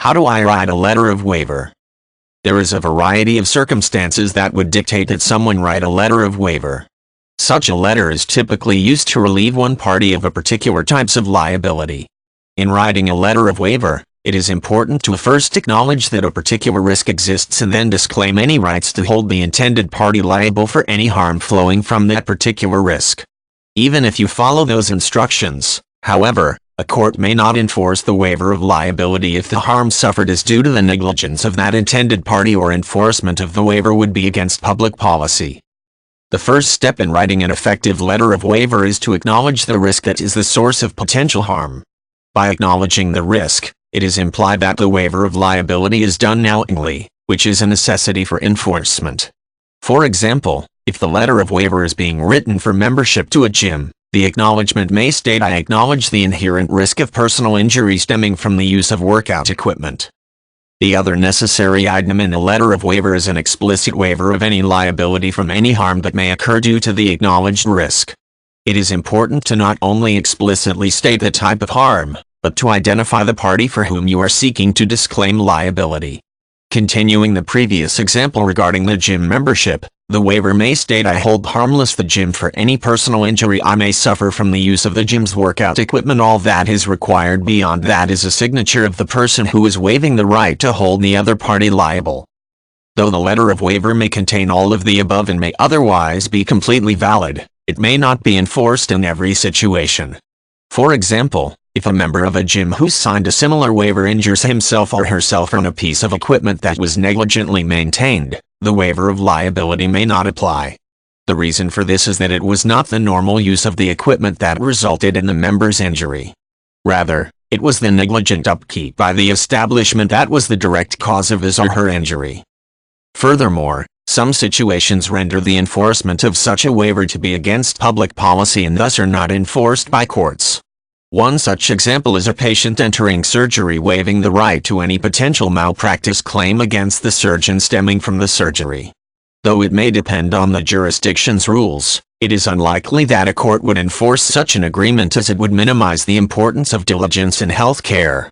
How do I write a letter of waiver? There is a variety of circumstances that would dictate that someone write a letter of waiver. Such a letter is typically used to relieve one party of a particular types of liability. In writing a letter of waiver, it is important to first acknowledge that a particular risk exists and then disclaim any rights to hold the intended party liable for any harm flowing from that particular risk. Even if you follow those instructions, however, a court may not enforce the waiver of liability if the harm suffered is due to the negligence of that intended party, or enforcement of the waiver would be against public policy. The first step in writing an effective letter of waiver is to acknowledge the risk that is the source of potential harm. By acknowledging the risk, it is implied that the waiver of liability is done knowingly, which is a necessity for enforcement. For example, if the letter of waiver is being written for membership to a gym, the acknowledgement may state, "I acknowledge the inherent risk of personal injury stemming from the use of workout equipment." The other necessary item in a letter of waiver is an explicit waiver of any liability from any harm that may occur due to the acknowledged risk. It is important to not only explicitly state the type of harm, but to identify the party for whom you are seeking to disclaim liability. Continuing the previous example regarding the gym membership, the waiver may state, "I hold harmless the gym for any personal injury I may suffer from the use of the gym's workout equipment." All that is required beyond that is a signature of the person who is waiving the right to hold the other party liable. Though the letter of waiver may contain all of the above and may otherwise be completely valid, it may not be enforced in every situation. For example, if a member of a gym who signed a similar waiver injures himself or herself on a piece of equipment that was negligently maintained, the waiver of liability may not apply. The reason for this is that it was not the normal use of the equipment that resulted in the member's injury. Rather, it was the negligent upkeep by the establishment that was the direct cause of his or her injury. Furthermore, some situations render the enforcement of such a waiver to be against public policy and thus are not enforced by courts. One such example is a patient entering surgery waiving the right to any potential malpractice claim against the surgeon stemming from the surgery. Though it may depend on the jurisdiction's rules, it is unlikely that a court would enforce such an agreement, as it would minimize the importance of diligence in health care.